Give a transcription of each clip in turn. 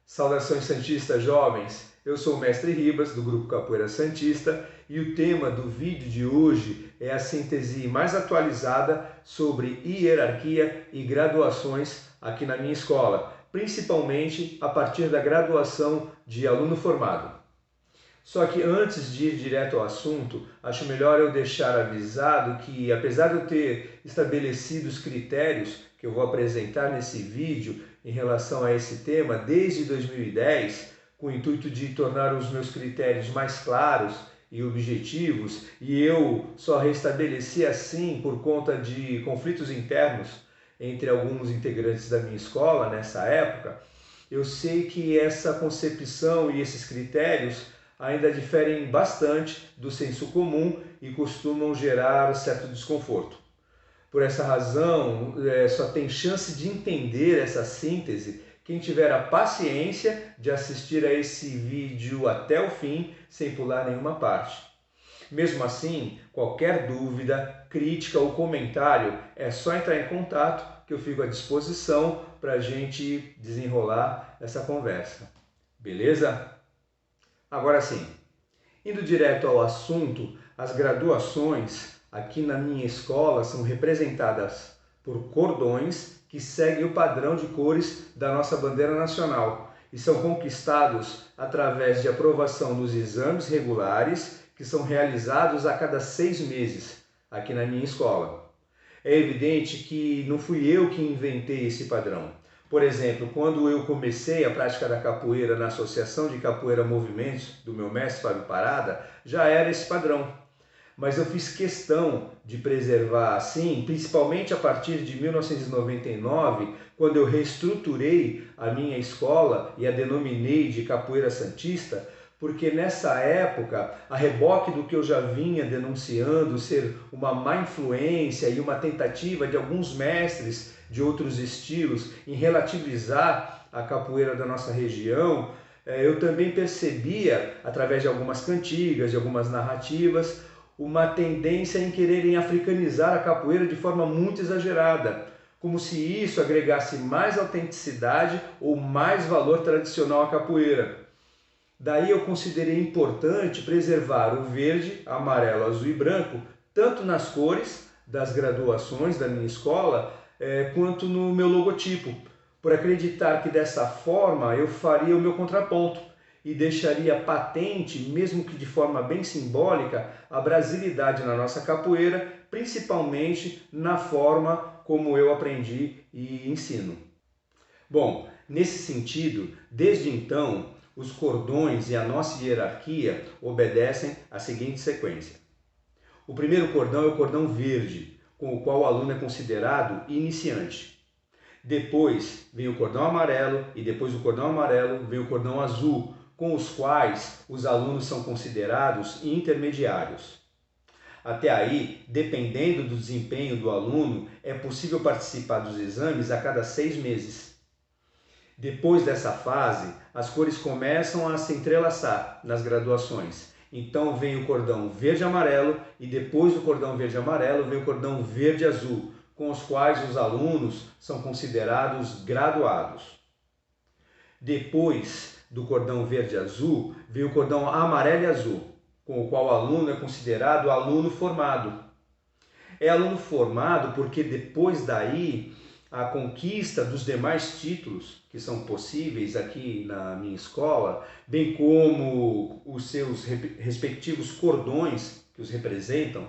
Saudações Santistas jovens, eu sou o Mestre Ribas do Grupo Capoeira Santista e o tema do vídeo de hoje é a síntese mais atualizada sobre hierarquia e graduações aqui na minha escola, principalmente a partir da graduação de aluno formado. Só que antes de ir direto ao assunto, acho melhor eu deixar avisado que, apesar de eu ter estabelecido os critérios que eu vou apresentar nesse vídeo em relação a esse tema desde 2010, com o intuito de tornar os meus critérios mais claros e objetivos, e eu só restabeleci assim por conta de conflitos internos entre alguns integrantes da minha escola nessa época, eu sei que essa concepção e esses critérios ainda diferem bastante do senso comum e costumam gerar certo desconforto. Por essa razão, só tem chance de entender essa síntese quem tiver a paciência de assistir a esse vídeo até o fim, sem pular nenhuma parte. Mesmo assim, qualquer dúvida, crítica ou comentário é só entrar em contato que eu fico à disposição para a gente desenrolar essa conversa. Beleza? Agora sim, indo direto ao assunto, as graduações aqui na minha escola são representadas por cordões que seguem o padrão de cores da nossa bandeira nacional e são conquistados através de aprovação nos exames regulares que são realizados a cada 6 meses aqui na minha escola. É evidente que não fui eu que inventei esse padrão. Por exemplo, quando eu comecei a prática da capoeira na Associação de Capoeira Movimentos do meu mestre Fábio Parada, já era esse padrão. Mas eu fiz questão de preservar assim, principalmente a partir de 1999, quando eu reestruturei a minha escola e a denominei de Capoeira Santista, porque nessa época, a reboque do que eu já vinha denunciando ser uma má influência e uma tentativa de alguns mestres de outros estilos em relativizar a capoeira da nossa região, eu também percebia, através de algumas cantigas, de algumas narrativas, uma tendência em quererem africanizar a capoeira de forma muito exagerada, como se isso agregasse mais autenticidade ou mais valor tradicional à capoeira. Daí eu considerei importante preservar o verde, amarelo, azul e branco, tanto nas cores das graduações da minha escola, quanto no meu logotipo, por acreditar que dessa forma eu faria o meu contraponto e deixaria patente, mesmo que de forma bem simbólica, a brasilidade na nossa capoeira, principalmente na forma como eu aprendi e ensino. Bom, nesse sentido, desde então, os cordões e a nossa hierarquia obedecem à seguinte sequência. O primeiro cordão é o cordão verde, com o qual o aluno é considerado iniciante. Depois vem o cordão amarelo e depois do cordão amarelo vem o cordão azul, com os quais os alunos são considerados intermediários. Até aí, dependendo do desempenho do aluno, é possível participar dos exames a cada 6 meses. Depois dessa fase, as cores começam a se entrelaçar nas graduações. Então vem o cordão verde-amarelo e depois do cordão verde-amarelo vem o cordão verde-azul, com os quais os alunos são considerados graduados. Depois do cordão verde-azul vem o cordão amarelo e azul, com o qual o aluno é considerado aluno formado. É aluno formado porque depois daí a conquista dos demais títulos que são possíveis aqui na minha escola, bem como os seus respectivos cordões que os representam,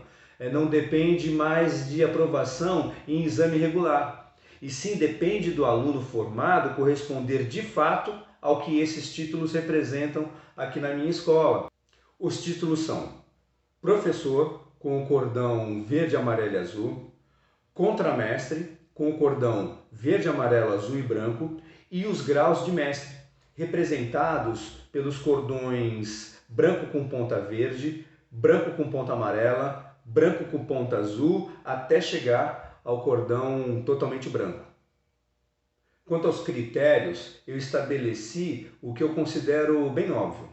não depende mais de aprovação em exame regular, e sim depende do aluno formado corresponder de fato ao que esses títulos representam aqui na minha escola. Os títulos são professor, com o cordão verde, amarelo e azul, contramestre, com o cordão verde, amarelo, azul e branco, e os graus de mestre, representados pelos cordões branco com ponta verde, branco com ponta amarela, branco com ponta azul, até chegar ao cordão totalmente branco. Quanto aos critérios, eu estabeleci o que eu considero bem óbvio.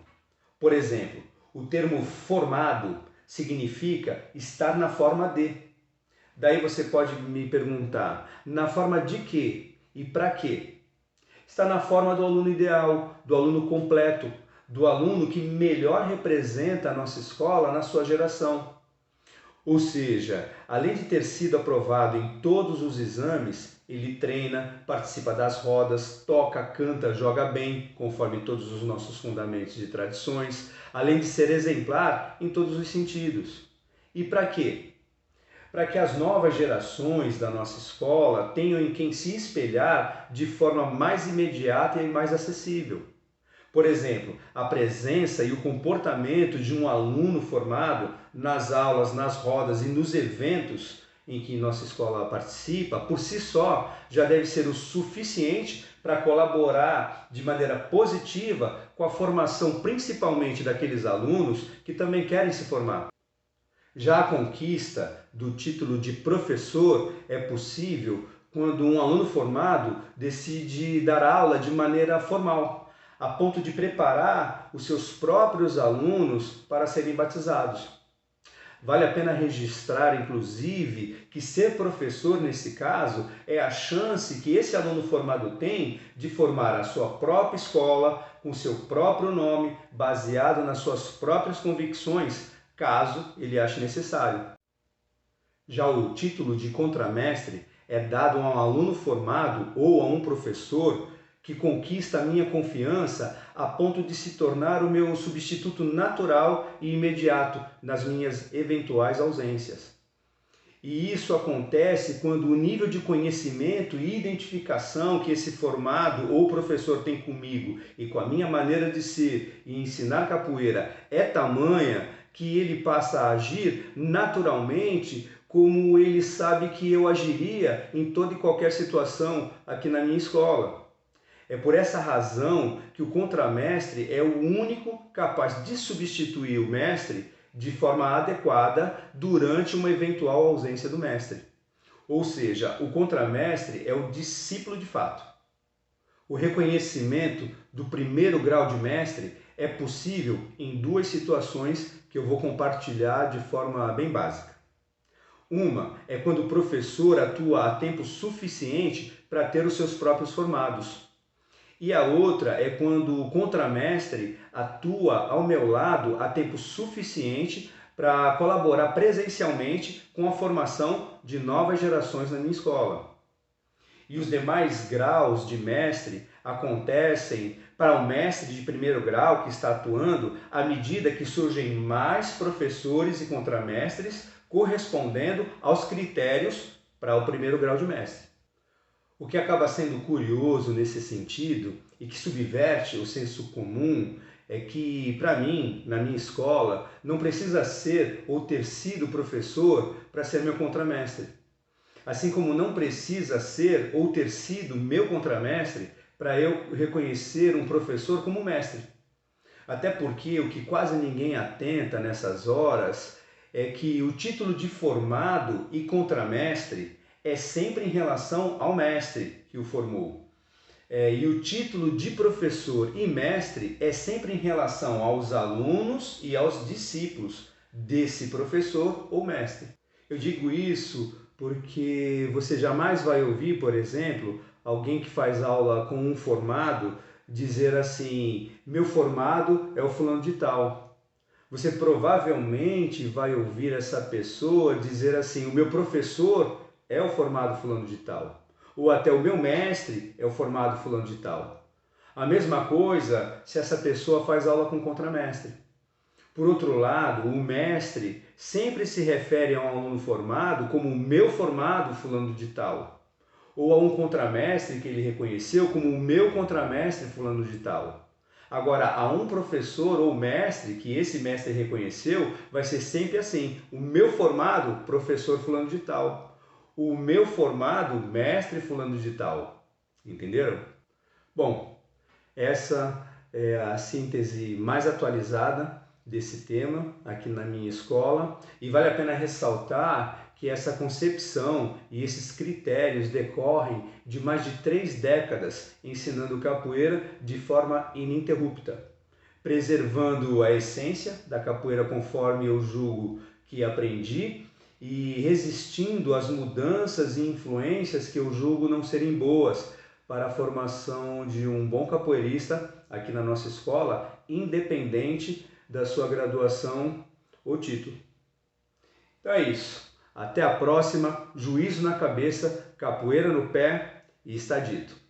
Por exemplo, o termo formado significa estar na forma de. Daí você pode me perguntar, na forma de quê e para quê? está na forma do aluno ideal, do aluno completo, do aluno que melhor representa a nossa escola na sua geração. Ou seja, além de ter sido aprovado em todos os exames, ele treina, participa das rodas, toca, canta, joga bem, conforme todos os nossos fundamentos e tradições, além de ser exemplar em todos os sentidos. E para quê? Para que as novas gerações da nossa escola tenham em quem se espelhar de forma mais imediata e mais acessível. Por exemplo, a presença e o comportamento de um aluno formado nas aulas, nas rodas e nos eventos em que nossa escola participa, por si só, já deve ser o suficiente para colaborar de maneira positiva com a formação principalmente daqueles alunos que também querem se formar. Já a conquista do título de professor é possível quando um aluno formado decide dar aula de maneira formal, a ponto de preparar os seus próprios alunos para serem batizados. Vale a pena registrar, inclusive, que ser professor, nesse caso, é a chance que esse aluno formado tem de formar a sua própria escola, com seu próprio nome, baseado nas suas próprias convicções, caso ele ache necessário. Já o título de contramestre é dado a um aluno formado ou a um professor que conquista a minha confiança a ponto de se tornar o meu substituto natural e imediato nas minhas eventuais ausências. E isso acontece quando o nível de conhecimento e identificação que esse formado ou professor tem comigo e com a minha maneira de ser e ensinar capoeira é tamanha que ele passa a agir naturalmente como ele sabe que eu agiria em toda e qualquer situação aqui na minha escola. É por essa razão que o contramestre é o único capaz de substituir o mestre de forma adequada durante uma eventual ausência do mestre. Ou seja, o contramestre é o discípulo de fato. O reconhecimento do primeiro grau de mestre é possível em duas situações que eu vou compartilhar de forma bem básica. Uma é quando o professor atua a tempo suficiente para ter os seus próprios formados. E a outra é quando o contramestre atua ao meu lado a tempo suficiente para colaborar presencialmente com a formação de novas gerações na minha escola. E os demais graus de mestre acontecem para o mestre de primeiro grau que está atuando à medida que surgem mais professores e contramestres correspondendo aos critérios para o primeiro grau de mestre. O que acaba sendo curioso nesse sentido e que subverte o senso comum é que, para mim, na minha escola, não precisa ser ou ter sido professor para ser meu contramestre. Assim como não precisa ser ou ter sido meu contramestre para eu reconhecer um professor como mestre. Até porque o que quase ninguém atenta nessas horas é que o título de formado e contramestre é sempre em relação ao mestre que o formou. E o título de professor e mestre é sempre em relação aos alunos e aos discípulos desse professor ou mestre. Eu digo isso porque você jamais vai ouvir, por exemplo, alguém que faz aula com um formado dizer assim: meu formado é o fulano de tal. Você provavelmente vai ouvir essa pessoa dizer assim: o meu professor é o formado fulano de tal, ou até o meu mestre é o formado fulano de tal. A mesma coisa se essa pessoa faz aula com contramestre. Por outro lado, o mestre sempre se refere a um aluno formado como o meu formado fulano de tal, ou a um contramestre que ele reconheceu como o meu contramestre fulano de tal. Agora, a um professor ou mestre que esse mestre reconheceu, vai ser sempre assim: o meu formado professor fulano de tal, o meu formado mestre fulano de tal. Entenderam? Bom, essa é a síntese mais atualizada desse tema aqui na minha escola, e vale a pena ressaltar que essa concepção e esses critérios decorrem de mais de 3 décadas ensinando capoeira de forma ininterrupta, preservando a essência da capoeira conforme eu julgo que aprendi e resistindo às mudanças e influências que eu julgo não serem boas para a formação de um bom capoeirista aqui na nossa escola, independente da sua graduação ou título. Então é isso. Até a próxima. Juízo na cabeça, capoeira no pé e está dito.